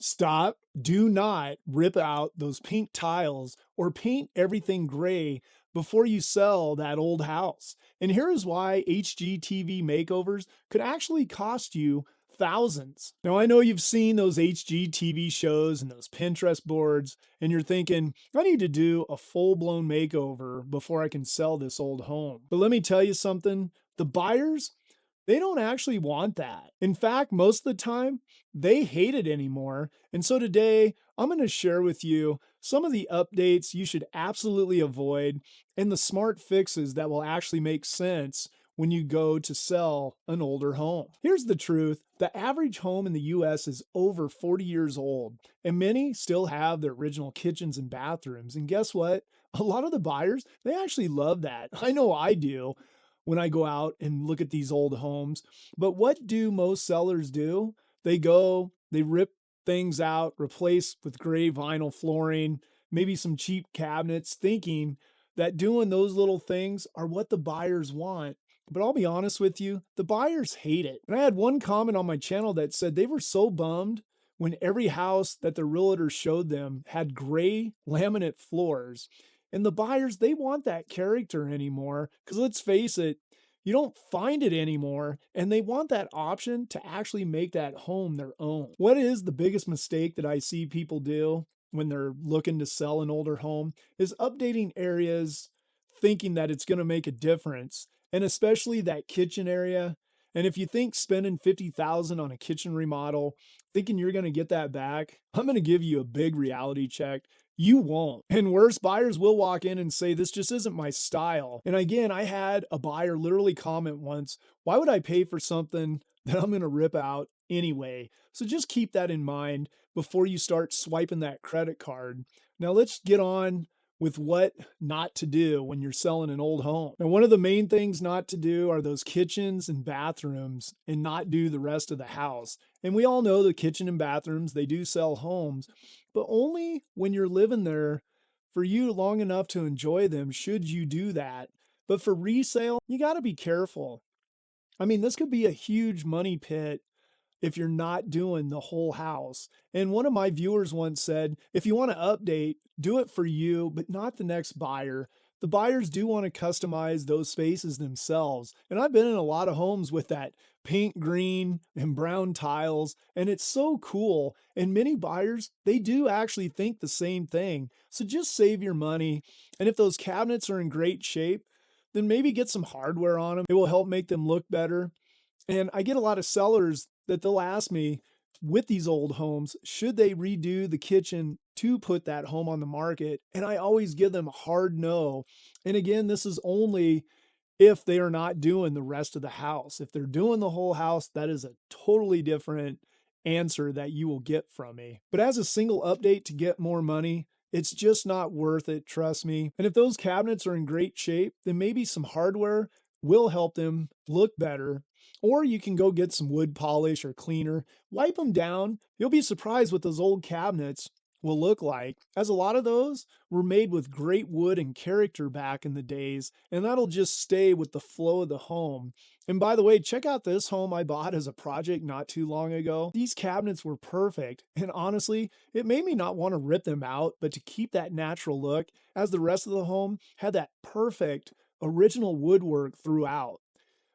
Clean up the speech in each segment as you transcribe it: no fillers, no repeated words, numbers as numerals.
Stop. Do not rip out those pink tiles or paint everything gray before you sell that old house. And here's why HGTV makeovers could actually cost you thousands. Now, I know you've seen those HGTV shows and those Pinterest boards, and you're thinking, I need to do a full blown makeover before I can sell this old home. But let me tell you something, the buyers, they don't actually want that. In fact, most of the time, they hate it anymore. And so today, I'm going to share with you some of the updates you should absolutely avoid and the smart fixes that will actually make sense when you go to sell an older home. Here's the truth. The average home in the US is over 40 years old, and many still have their original kitchens and bathrooms. And guess what? A lot of the buyers, they actually love that. I know I do when I go out and look at these old homes. But what do most sellers do? They go, they rip things out, replace with gray vinyl flooring, maybe some cheap cabinets, thinking that doing those little things are what the buyers want. But I'll be honest with you, the buyers hate it. And I had one comment on my channel that said they were so bummed when every house that the realtor showed them had gray laminate floors. And the buyers, they want that character anymore. Because let's face it, you don't find it anymore. And they want that option to actually make that home their own. What is the biggest mistake that I see people do when they're looking to sell an older home is updating areas thinking that it's going to make a difference, and especially that kitchen area. And if you think spending $50,000 on a kitchen remodel, thinking you're going to get that back, I'm going to give you a big reality check. You won't. And worse, buyers will walk in and say, this just isn't my style. And again, I had a buyer literally comment once, why would I pay for something that I'm going to rip out anyway? So just keep that in mind before you start swiping that credit card. Now let's get on with what not to do when you're selling an old home. Now, one of the main things not to do are those kitchens and bathrooms and not do the rest of the house. And we all know the kitchen and bathrooms, they do sell homes, but only when you're living there for you long enough to enjoy them should you do that. But for resale, you got to be careful. I mean, this could be a huge money pit if you're not doing the whole house. And one of my viewers once said, if you want to update, do it for you, but not the next buyer. The buyers do want to customize those spaces themselves. And I've been in a lot of homes with that pink, green, and brown tiles, and it's so cool. And many buyers, they do actually think the same thing. So just save your money. And if those cabinets are in great shape, then maybe get some hardware on them. It will help make them look better. And I get a lot of sellers that they'll ask me with these old homes, should they redo the kitchen to put that home on the market? And I always give them a hard no. And again, this is only if they are not doing the rest of the house. If they're doing the whole house, that is a totally different answer that you will get from me. But as a single update to get more money, it's just not worth it, trust me. And if those cabinets are in great shape, then maybe some hardware will help them look better. Or you can go get some wood polish or cleaner, wipe them down. You'll be surprised what those old cabinets will look like, as a lot of those were made with great wood and character back in the days, and that'll just stay with the flow of the home. And by the way, check out this home I bought as a project not too long ago. These cabinets were perfect, and honestly, it made me not want to rip them out, but to keep that natural look, as the rest of the home had that perfect original woodwork throughout.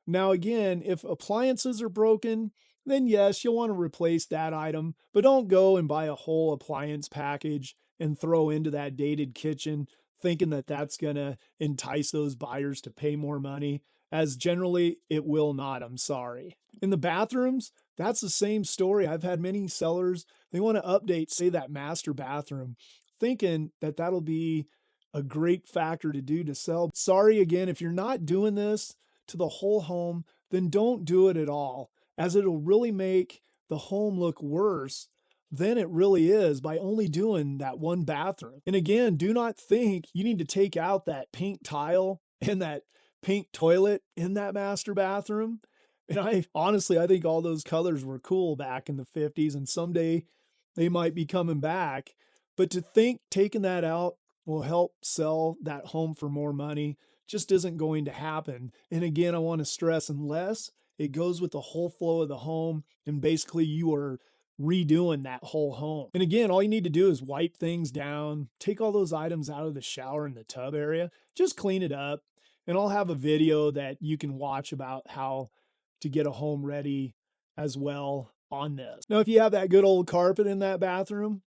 Now, again, if appliances are broken, then yes, you'll want to replace that item, but don't go and buy a whole appliance package and throw into that dated kitchen thinking that that's going to entice those buyers to pay more money, as generally it will not. I'm sorry. In the bathrooms, that's the same story. I've had many sellers, they want to update, say, that master bathroom, thinking that that'll be a great factor to do to sell. Sorry again, if you're not doing this to the whole home, then don't do it at all, as it'll really make the home look worse than it really is by only doing that one bathroom. And again, do not think you need to take out that pink tile and that pink toilet in that master bathroom. And I honestly, I think all those colors were cool back in the 50s, and someday they might be coming back. But to think taking that out will help sell that home for more money just isn't going to happen. And again, I want to stress, unless it goes with the whole flow of the home and basically you are redoing that whole home. And again, all you need to do is wipe things down, take all those items out of the shower and the tub area, just clean it up. And I'll have a video that you can watch about how to get a home ready as well on this. Now, if you have that good old carpet in that bathroom,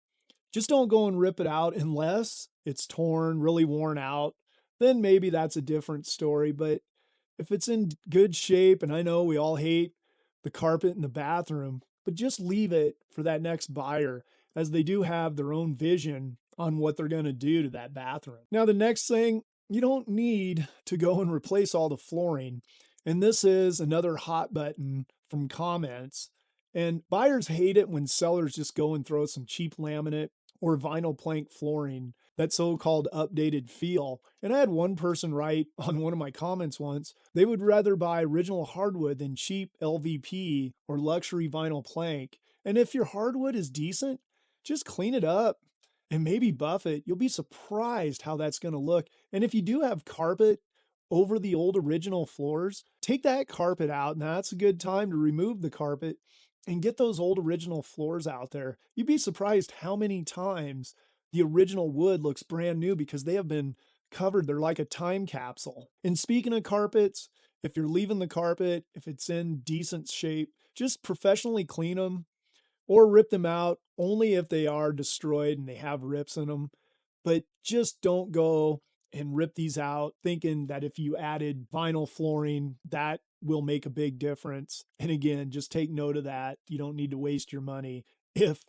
just don't go and rip it out unless it's torn, really worn out. Then maybe that's a different story. But if it's in good shape, and I know we all hate the carpet in the bathroom, but just leave it for that next buyer, as they do have their own vision on what they're going to do to that bathroom. Now, the next thing, you don't need to go and replace all the flooring. And this is another hot button from comments. And buyers hate it when sellers just go and throw some cheap laminate or vinyl plank flooring, that so-called updated feel. And I had one person write on one of my comments once, they would rather buy original hardwood than cheap LVP or luxury vinyl plank. And if your hardwood is decent, just clean it up and maybe buff it. You'll be surprised how that's going to look. And if you do have carpet over the old original floors, take that carpet out. Now that's a good time to remove the carpet and get those old original floors out there. You'd be surprised how many times the original wood looks brand new because they have been covered. They're like a time capsule. And speaking of carpets, if you're leaving the carpet, if it's in decent shape, just professionally clean them or rip them out only if they are destroyed and they have rips in them. But just don't go and rip these out thinking that if you added vinyl flooring, that will make a big difference. And again, just take note of that. You don't need to waste your money if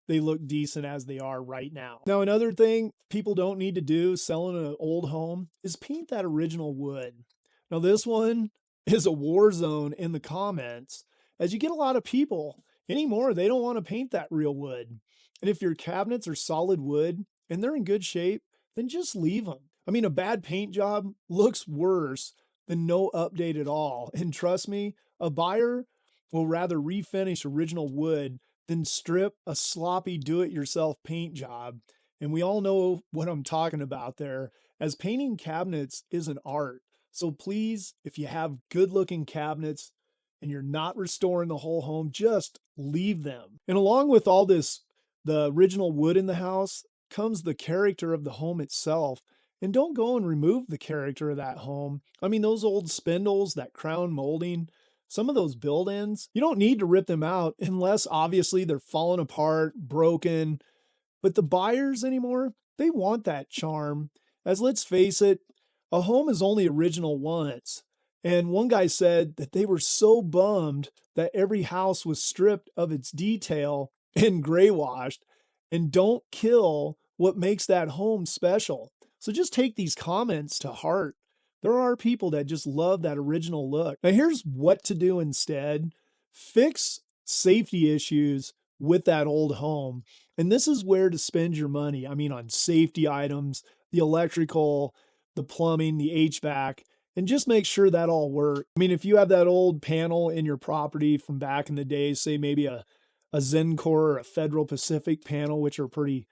they look decent as they are right now. Now, another thing people don't need to do selling an old home is paint that original wood. Now, this one is a war zone in the comments, as you get a lot of people anymore, they don't want to paint that real wood. And if your cabinets are solid wood and they're in good shape, then just leave them. I mean, a bad paint job looks worse than no update at all. And trust me, a buyer will rather refinish original wood than strip a sloppy do-it-yourself paint job. And we all know what I'm talking about there, as painting cabinets is an art. So please, if you have good-looking cabinets and you're not restoring the whole home, just leave them. And along with all this, the original wood in the house, comes the character of the home itself. And don't go and remove the character of that home. I mean, those old spindles, that crown molding, some of those build-ins, you don't need to rip them out unless obviously they're falling apart, broken. But the buyers anymore, they want that charm. As let's face it, a home is only original once. And one guy said that they were so bummed that every house was stripped of its detail and gray washed. And don't kill what makes that home special. So just take these comments to heart. There are people that just love that original look. Now here's what to do instead. Fix safety issues with that old home. And this is where to spend your money. I mean, on safety items, the electrical, the plumbing, the HVAC, and just make sure that all works. I mean, if you have that old panel in your property from back in the day, say maybe a Zencor or a Federal Pacific panel, which are pretty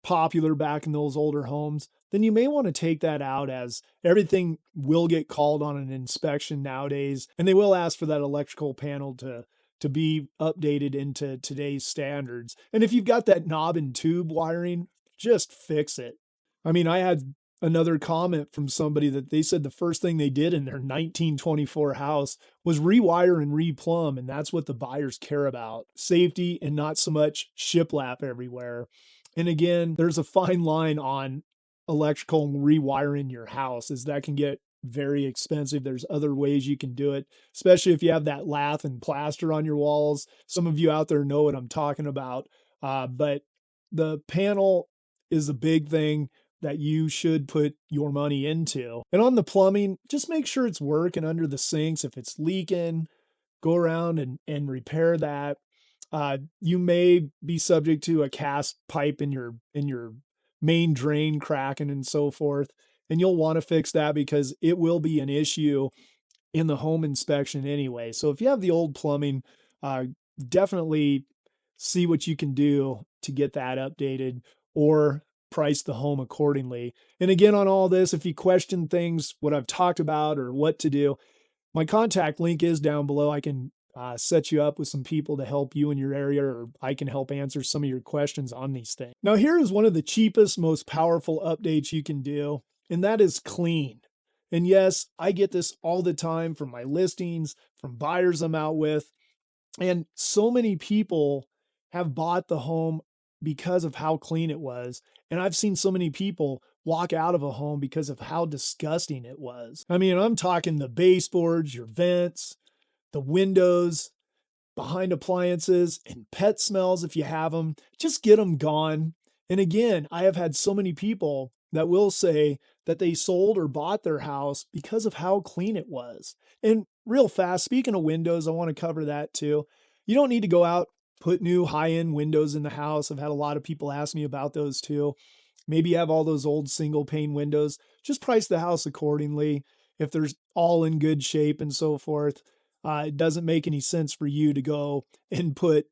popular back in those older homes, then you may want to take that out, as everything will get called on an inspection nowadays, and they will ask for that electrical panel to be updated into today's standards. And if you've got that knob and tube wiring, just fix it. I mean, I had another comment from somebody that they said the first thing they did in their 1924 house was rewire and replumb, and that's what the buyers care about. Safety and not so much shiplap everywhere. And again, there's a fine line on electrical rewiring your house, as that can get very expensive. There's other ways you can do it, especially if you have that lath and plaster on your walls. Some of you out there know what I'm talking about. But the panel is a big thing that you should put your money into. And on the plumbing, just make sure it's working under the sinks. If it's leaking, go around and repair that. You may be subject to a cast pipe in your main drain cracking and so forth. And you'll want to fix that because it will be an issue in the home inspection anyway. So if you have the old plumbing, definitely see what you can do to get that updated or price the home accordingly. And again, on all this, if you question things, what I've talked about or what to do, my contact link is down below. I can set you up with some people to help you in your area, or I can help answer some of your questions on these things. Now, here is one of the cheapest, most powerful updates you can do, and that is clean. And yes, I get this all the time from my listings, from buyers I'm out with. And so many people have bought the home because of how clean it was. And I've seen so many people walk out of a home because of how disgusting it was. I mean, I'm talking the baseboards, your vents, the windows, behind appliances, and pet smells if you have them. Just get them gone. And again, I have had so many people that will say that they sold or bought their house because of how clean it was. And real fast, speaking of windows, I want to cover that too. You don't need to go out, put new high-end windows in the house. I've had a lot of people ask me about those too. Maybe you have all those old single pane windows. Just price the house accordingly. If they're all in good shape and so forth, it doesn't make any sense for you to go and put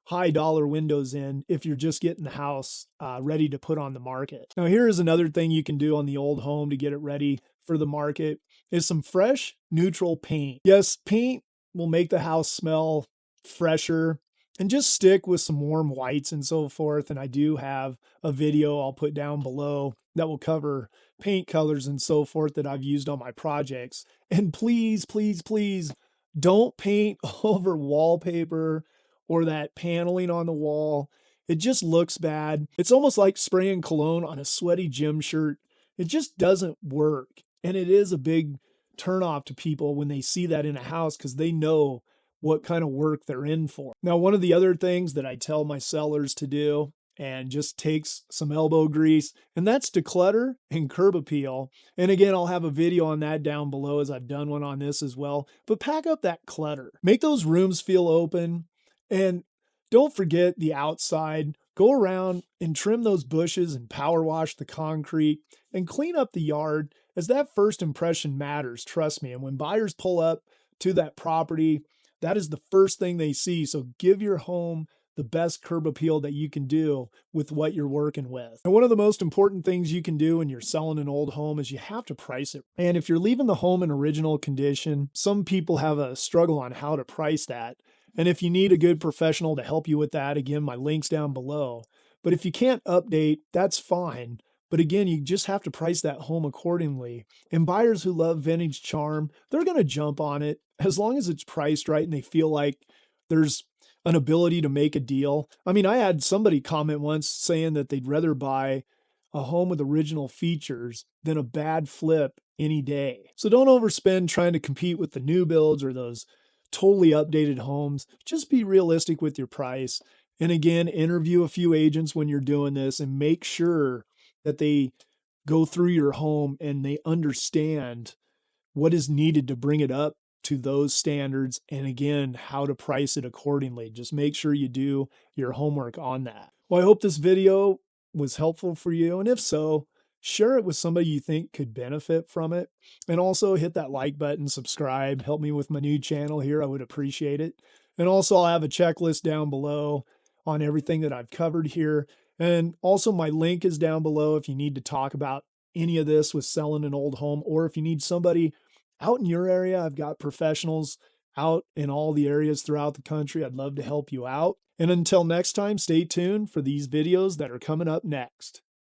high dollar windows in if you're just getting the house ready to put on the market. Now, here is another thing you can do on the old home to get it ready for the market is some fresh neutral paint. Yes, paint will make the house smell fresher, and just stick with some warm whites and so forth. And I do have a video I'll put down below that will cover paint colors and so forth that I've used on my projects. And please, please, please don't paint over wallpaper or that paneling on the wall. It just looks bad. It's almost like spraying cologne on a sweaty gym shirt. It just doesn't work. And it is a big turnoff to people when they see that in a house because they know what kind of work they're in for. Now, one of the other things that I tell my sellers to do, and just takes some elbow grease, and that's declutter and curb appeal. And again, I'll have a video on that down below as I've done one on this as well. But pack up that clutter. Make those rooms feel open. And don't forget the outside. Go around and trim those bushes and power wash the concrete and clean up the yard, as that first impression matters, trust me. And when buyers pull up to that property, that is the first thing they see. So give your home the best curb appeal that you can do with what you're working with. And one of the most important things you can do when you're selling an old home is you have to price it. And if you're leaving the home in original condition, some people have a struggle on how to price that. And if you need a good professional to help you with that, again, my link's down below. But if you can't update, that's fine. But again, you just have to price that home accordingly. And buyers who love vintage charm, they're going to jump on it as long as it's priced right and they feel like there's an ability to make a deal. I mean, I had somebody comment once saying that they'd rather buy a home with original features than a bad flip any day. So don't overspend trying to compete with the new builds or those totally updated homes. Just be realistic with your price. And again, interview a few agents when you're doing this and make sure that they go through your home and they understand what is needed to bring it up to those standards. And again, how to price it accordingly. Just make sure you do your homework on that. Well, I hope this video was helpful for you. And if so, share it with somebody you think could benefit from it. And also hit that like button, subscribe, help me with my new channel here. I would appreciate it. And also I'll have a checklist down below on everything that I've covered here. And also my link is down below if you need to talk about any of this with selling an old home, or if you need somebody out in your area. I've got professionals out in all the areas throughout the country. I'd love to help you out. And until next time, stay tuned for these videos that are coming up next.